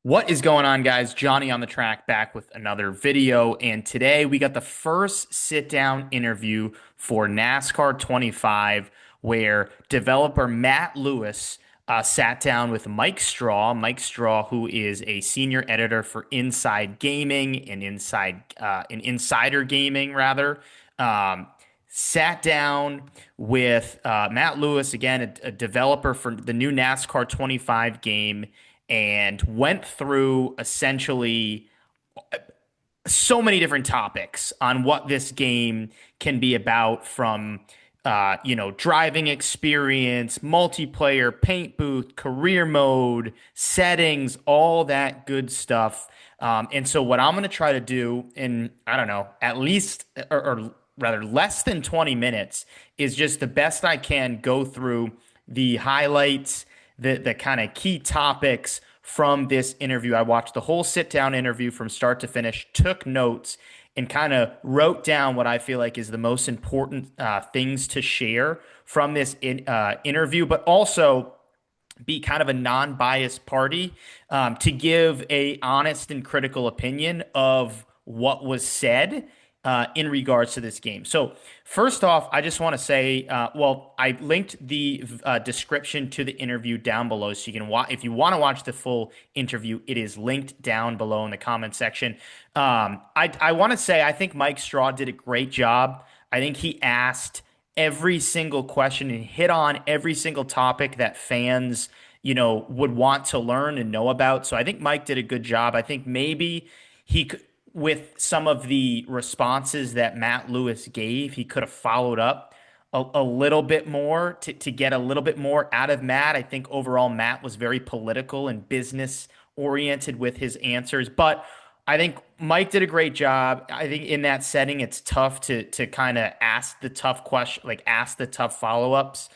What is going on, guys? Johnny on the track back with another video. And today we got the first sit down interview for NASCAR 25, where developer Matt Lewis sat down with Mike Straw. Mike Straw, who is a senior editor for Inside Gaming and Insider Gaming, rather. Um, Sat down with Matt Lewis, again, a developer for the new NASCAR 25 game, and went through essentially so many different topics on what this game can be about, from driving experience, multiplayer, paint booth, career mode, settings, all that good stuff. And so what I'm going to try to do in, I don't know, at least, or rather less than 20 minutes, is just the best I can go through the highlights, the kind of key topics from this interview. I watched the whole sit down interview from start to finish, took notes, and kind of wrote down what I feel like is the most important things to share from this interview, but also be kind of a non-biased party, to give a honest and critical opinion of what was said in regards to this game. So first off, I just want to say, I linked the description to the interview down below, so you can watch if you want to watch the full interview. It is linked down below in the comment section. I want to say I think Mike Straw did a great job. I think he asked every single question and hit on every single topic that fans, would want to learn and know about. So I think Mike did a good job. I think maybe he could, with some of the responses that Matt Lewis gave, he could have followed up a little bit more to get a little bit more out of Matt. I think overall Matt was very political and business oriented with his answers, but I think Mike did a great job. I think in that setting, it's tough to kind of ask the tough question, like ask the tough follow-ups,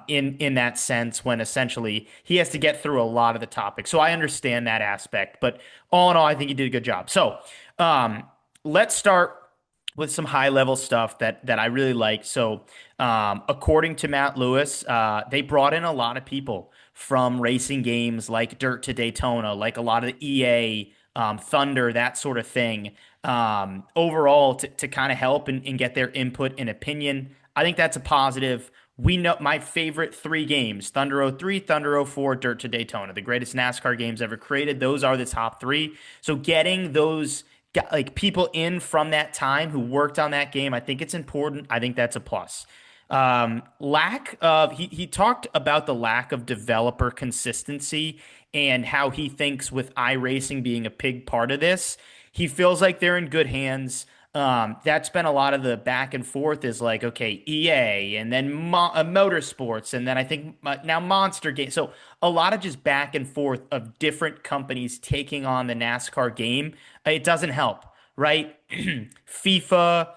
in that sense, when essentially he has to get through a lot of the topics. So I understand that aspect, but all in all, I think he did a good job. So let's start with some high level stuff that I really like. So, according to Matt Lewis, they brought in a lot of people from racing games like Dirt to Daytona, like a lot of the EA, Thunder, that sort of thing. Overall, to kind of help and get their input and opinion. I think that's a positive. We know my favorite three games: Thunder '03, Thunder '04, Dirt to Daytona, the greatest NASCAR games ever created. Those are the top three. So getting those like people in from that time who worked on that game, I think it's important. I think that's a plus. Lack of he talked about the lack of developer consistency and how he thinks with iRacing being a big part of this, he feels like they're in good hands. That's been a lot of the back and forth, is like, okay, EA and then Motorsports, and then I think now Monster Game. So a lot of just back and forth of different companies taking on the NASCAR game. It doesn't help, right? FIFA,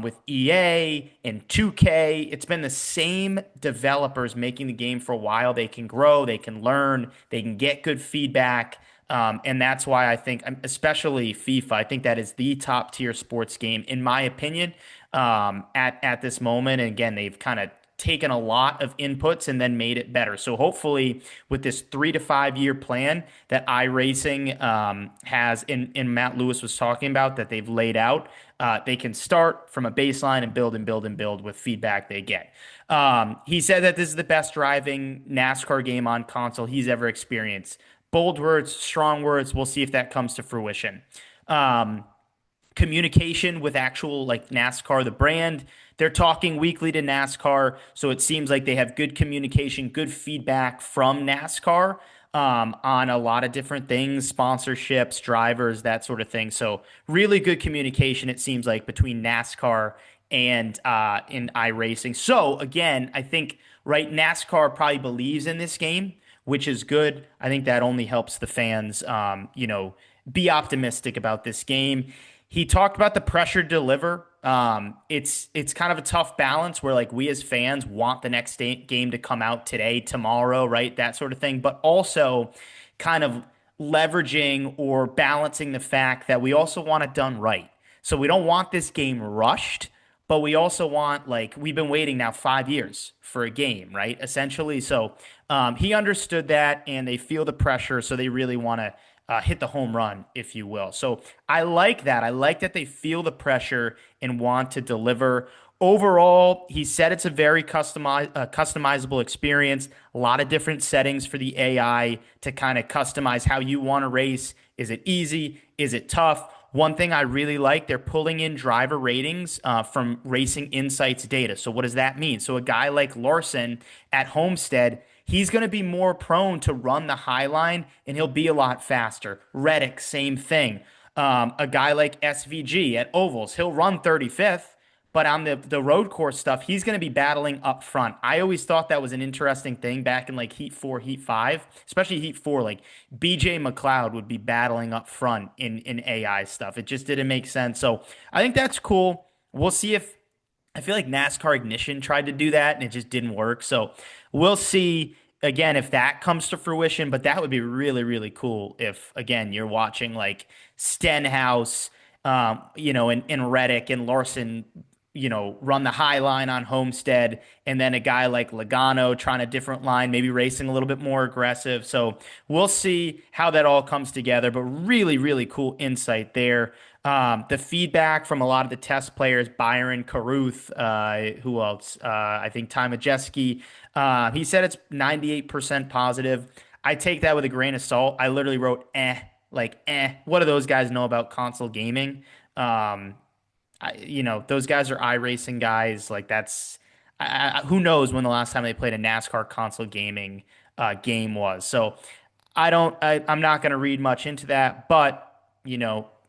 with EA and 2K. It's been the same developers making the game for a while. They can grow, they can learn, they can get good feedback. And that's why I think, especially FIFA, I think that is the top tier sports game, in my opinion, at this moment. And again, they've kind of taken a lot of inputs and then made it better. So hopefully, with this 3 to 5 year plan that iRacing has, and Matt Lewis was talking about, that they've laid out, they can start from a baseline and build and build and build with feedback they get. He said that this is the best driving NASCAR game on console he's ever experienced. Bold words, strong words. We'll see if that comes to fruition. Um, Communication with actual, like, NASCAR, the brand. They're talking weekly to NASCAR, so it seems like they have good communication, good feedback from NASCAR, on a lot of different things, sponsorships, drivers, that sort of thing. So really good communication, it seems like, between NASCAR and in iRacing. So again, I think, right, NASCAR probably believes in this game, which is good. I think that only helps the fans, be optimistic about this game. He talked about the pressure to deliver. It's kind of a tough balance where, like, we as fans want the next game to come out today, tomorrow, right? That sort of thing. But also kind of leveraging or balancing the fact that we also want it done right. So we don't want this game rushed, but we also want, like, we've been waiting now 5 years for a game, right? Essentially. So he understood that, and they feel the pressure. So they really want to hit the home run, if you will. So I like that. I like that they feel the pressure and want to deliver. Overall, he said it's a very customizable experience. A lot of different settings for the AI to kind of customize how you want to race. Is it easy? Is it tough? One thing I really like, they're pulling in driver ratings from Racing Insights data. So what does that mean? So a guy like Larson at Homestead, he's going to be more prone to run the high line, and he'll be a lot faster. Reddick, same thing. A guy like SVG at Ovals, he'll run 35th, but on the road course stuff, he's going to be battling up front. I always thought that was an interesting thing back in like Heat 4, Heat 5, especially Heat 4. Like BJ McLeod would be battling up front in AI stuff. It just didn't make sense. So I think that's cool. We'll see if I feel like NASCAR Ignition tried to do that and it just didn't work. So we'll see again if that comes to fruition. But that would be really, really cool if, again, you're watching like Stenhouse, and Reddick and Larson, run the high line on Homestead, and then a guy like Logano trying a different line, maybe racing a little bit more aggressive. So we'll see how that all comes together, but really, really cool insight there. The feedback from a lot of the test players, Byron Caruth, who else? I think Ty Majeski, he said it's 98% positive. I take that with a grain of salt. I literally wrote, what do those guys know about console gaming? Those guys are iRacing guys. Like that's, who knows when the last time they played a NASCAR console gaming game was. So I'm not going to read much into that, but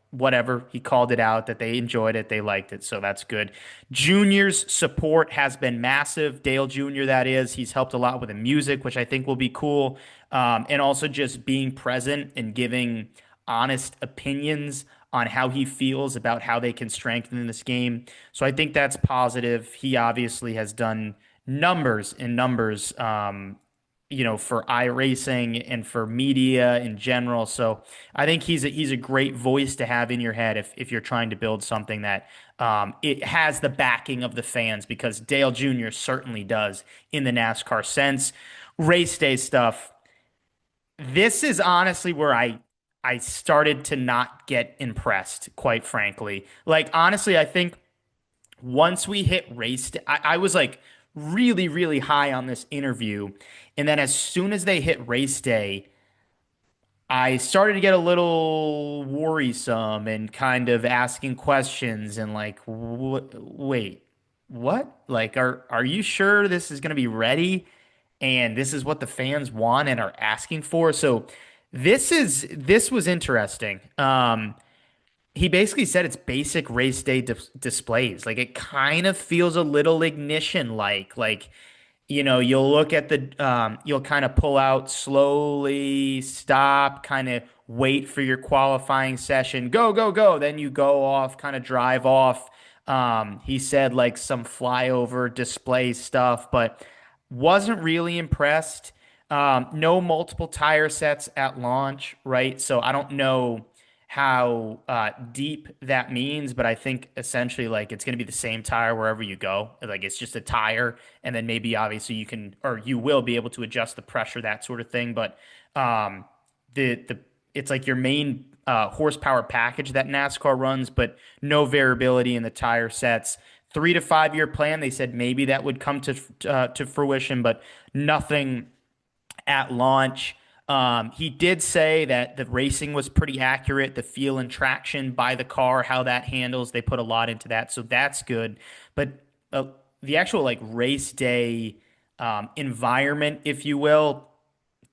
whatever. He called it out that they enjoyed it, they liked it, so that's good. Junior's support has been massive. Dale Jr., that is, he's helped a lot with the music, which I think will be cool, and also just being present and giving honest opinions on how he feels about how they can strengthen this game. So I think that's positive. He obviously has done numbers and numbers, for iRacing and for media in general. So I think he's a great voice to have in your head if you're trying to build something that it has the backing of the fans, because Dale Jr. certainly does in the NASCAR sense. Race day stuff. This is honestly where I started to not get impressed, quite frankly. Like, honestly, I think once we hit race day, I was like really, really high on this interview. And then as soon as they hit race day, I started to get a little worrisome and kind of asking questions and like, wait, what? Like, are you sure this is going to be ready? And this is what the fans want and are asking for? So this was interesting. He basically said it's basic race day displays. Like it kind of feels a little ignition like you'll look at you'll kind of pull out slowly, stop, kind of wait for your qualifying session, go, go, go. Then you go off, kind of drive off. He said like some flyover display stuff, but wasn't really impressed. No multiple tire sets at launch, right? So I don't know how deep that means, but I think essentially like it's going to be the same tire wherever you go. Like it's just a tire, and then maybe obviously you can or you will be able to adjust the pressure, that sort of thing. But the it's like your main horsepower package that NASCAR runs, but no variability in the tire sets. 3 to 5 year plan. They said maybe that would come to fruition, but nothing at launch. He did say that the racing was pretty accurate, the feel and traction by the car, how that handles. They put a lot into that, so that's good. But the actual like race day environment, if you will,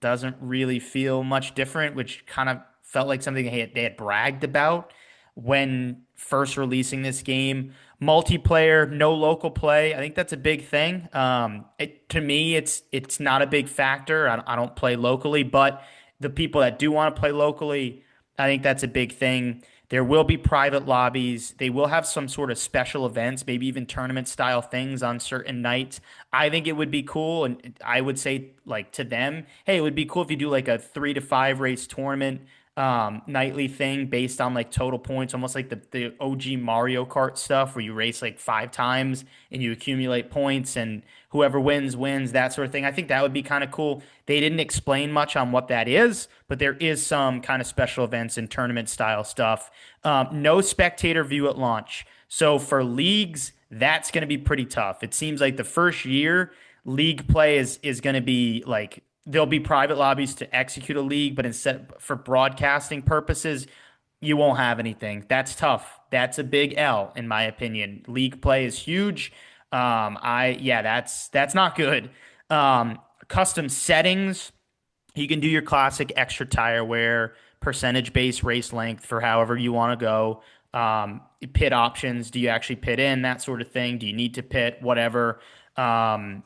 doesn't really feel much different, which kind of felt like something they had bragged about when first releasing this game. Multiplayer, no local play. I think that's a big thing. To me, it's not a big factor. I don't play locally, but the people that do want to play locally, I think that's a big thing. There will be private lobbies. They will have some sort of special events, maybe even tournament style things on certain nights. I think it would be cool. And I would say like to them, hey, it would be cool if you do like a 3 to 5 race tournament. nightly thing based on like total points, almost like the OG Mario Kart stuff where you race like 5 times and you accumulate points and whoever wins wins, that sort of thing. I think that would be kind of cool. They didn't explain much on what that is, but there is some kind of special events and tournament style stuff. No spectator view at launch. So for leagues, that's going to be pretty tough. It seems like the first year league play is going to be like there'll be private lobbies to execute a league, but instead for broadcasting purposes, you won't have anything. That's tough. That's a big L in my opinion. League play is huge. Yeah, that's not good. Custom settings. You can do your classic extra tire wear, percentage based race length for however you want to go. Pit options. Do you actually pit in? That sort of thing. Do you need to pit? Whatever. Um,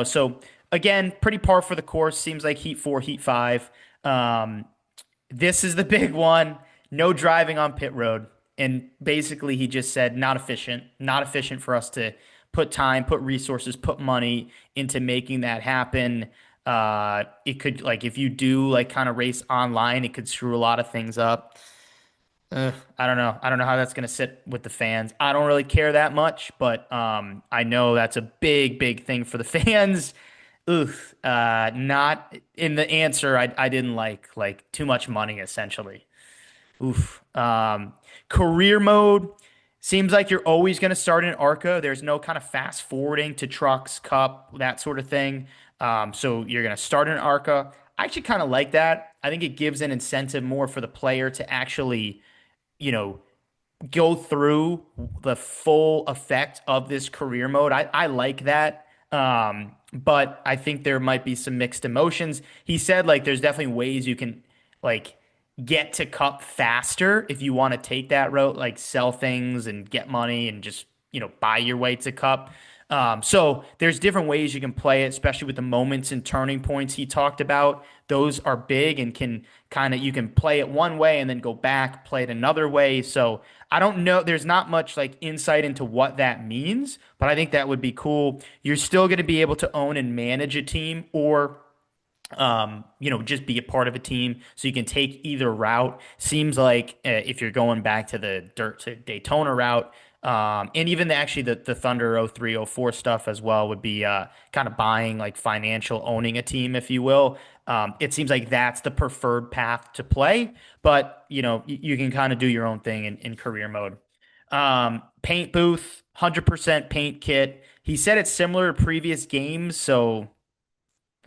so again, pretty par for the course. Seems like Heat 4, Heat 5. Um, this is the big one. No driving on pit road. And basically, he just said, not efficient for us to put time, put resources, put money into making that happen. It could, like, if you do, like, kind of race online, it could screw a lot of things up. I don't know. I don't know how that's going to sit with the fans. I don't really care that much, but I know that's a big, big thing for the fans. Oof. Not in the answer. I didn't like too much money essentially. Oof. Career mode seems like you're always going to start in ARCA. There's no kind of fast forwarding to trucks, cup, that sort of thing. So you're going to start in ARCA. I actually kind of like that. I think it gives an incentive more for the player to actually, you know, go through the full effect of this career mode. I like that. But I think there might be some mixed emotions. He said like there's definitely ways you can like get to cup faster if you want to take that route, like sell things and get money and just, buy your way to cup. So there's different ways you can play it, especially with the moments and turning points he talked about. Those are big and can you can play it one way and then go back, play it another way. So I don't know. There's not much like insight into what that means, but I think that would be cool. You're still going to be able to own and manage a team or just be a part of a team so you can take either route. Seems like if you're going back to the dirt to Daytona route, and even actually the Thunder 03, 04 stuff as well would be kind of buying like financial owning a team, if you will. It seems like that's the preferred path to play, but you can kind of do your own thing in career mode. Paint booth, 100% paint kit. He said it's similar to previous games, so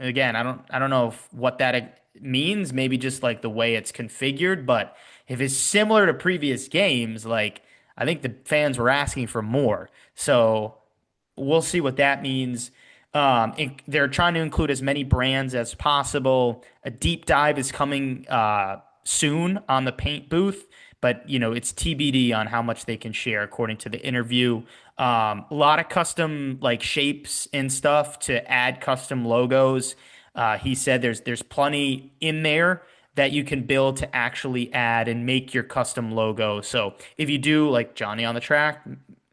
again, I don't know what that means. Maybe just like the way it's configured, but if it's similar to previous games, like I think the fans were asking for more. So we'll see what that means. They're trying to include as many brands as possible. A deep dive is coming soon on the paint booth, but it's TBD on how much they can share, according to the interview. A lot of custom like shapes and stuff to add custom logos. He said there's plenty in there that you can build to actually add and make your custom logo. So if you do like Johnny on the track,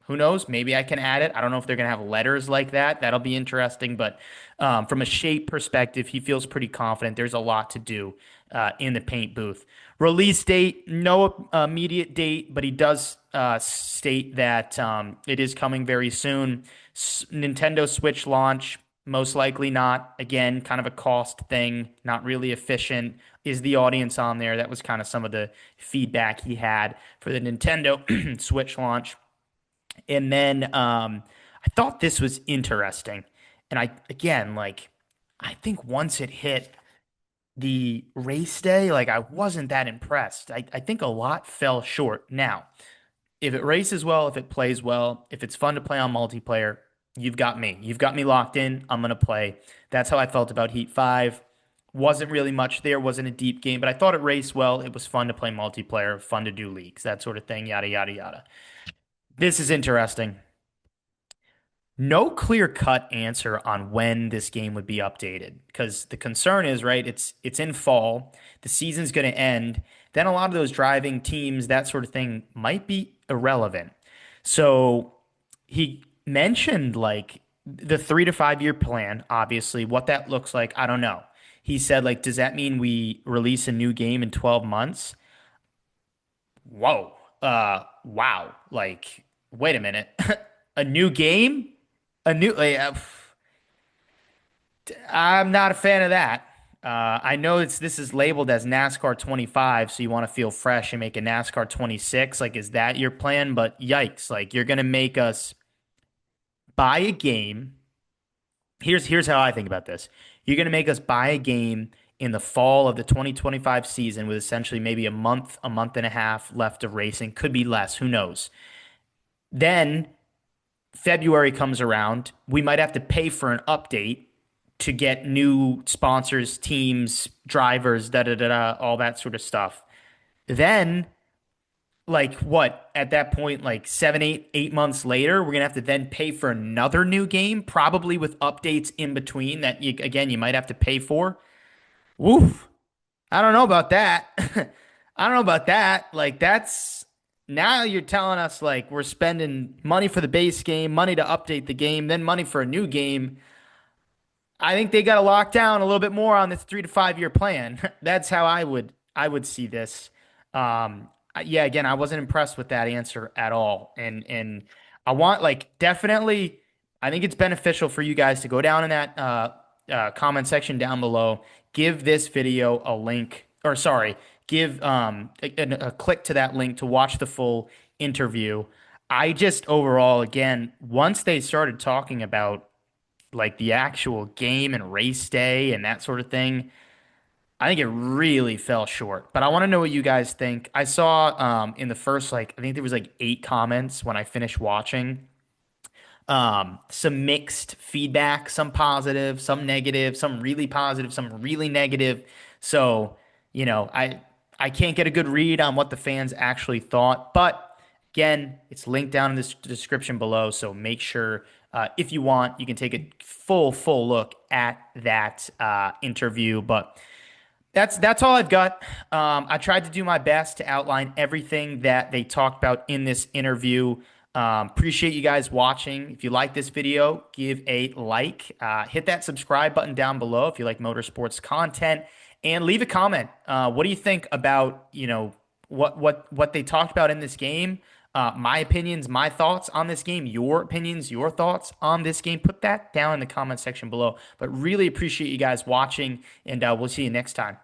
who knows? Maybe I can add it. I don't know if they're going to have letters like that. That'll be interesting. But from a shape perspective, he feels pretty confident. There's a lot to do in the paint booth. Release date, no immediate date, but he does state that it is coming very soon. Nintendo Switch launch, most likely not. Again, kind of a cost thing, not really efficient. Is the audience on there? That was kind of some of the feedback he had for the Nintendo Switch launch. And then I thought this was interesting. And I think once it hit the race day, like I wasn't that impressed. I think a lot fell short. Now, if it races well, if it plays well, if it's fun to play on multiplayer, you've got me. You've got me locked in. I'm going to play. That's how I felt about Heat 5. Wasn't really much there, wasn't a deep game, but I thought it raced well. It was fun to play multiplayer, fun to do leagues, that sort of thing, yada, yada, yada. This is interesting. No clear cut answer on when this game would be updated because the concern is, right, it's in fall, the season's going to end, then a lot of those driving teams, that sort of thing might be irrelevant. So he mentioned like the 3 to 5 year plan, obviously what that looks like, I don't know. he said, like, does that mean we release a new game in 12 months? Whoa. Wow. Like, wait a minute. A new game? A new, I'm not a fan of that. I know this is labeled as NASCAR 25, so you want to feel fresh and make a NASCAR 26. Like, is that your plan? But yikes! Like, you're gonna make us buy a game. Here's how I think about this. You're gonna make us buy a game in the fall of the 2025 season with essentially maybe a month and a half left of racing. Could be less. Who knows? Then February comes around, we might have to pay for an update to get new sponsors, teams, drivers, da da da da, all that sort of stuff. Then, like what, at that point, like 7, 8 months later, we're gonna have to then pay for another new game, probably with updates in between that you might have to pay for. Woof. I don't know about that. I don't know about that. Like that's now you're telling us like we're spending money for the base game, money to update the game, then money for a new game. I think they got to lock down a little bit more on this 3 to 5 year plan. That's how I would see this. Yeah, again, I wasn't impressed with that answer at all, and I want like definitely. I think it's beneficial for you guys to go down in that comment section down below. Give this video a link, or sorry, give a click to that link to watch the full interview. I just overall, again, once they started talking about like the actual game and race day and that sort of thing, I think it really fell short. But I want to know what you guys think. I saw in the first like I think there was like 8 comments when I finished watching. Some mixed feedback, some positive, some negative, some really positive, some really negative. So, I can't get a good read on what the fans actually thought, but again, it's linked down in this description below. So make sure if you want, you can take a full look at that interview. But that's all I've got. I tried to do my best to outline everything that they talked about in this interview. Appreciate you guys watching. If you like this video, give a like. Hit that subscribe button down below if you like motorsports content, and leave a comment. What do you think about what they talked about in this game? My opinions, my thoughts on this game, your opinions, your thoughts on this game. Put that down in the comment section below. But really appreciate you guys watching, and we'll see you next time.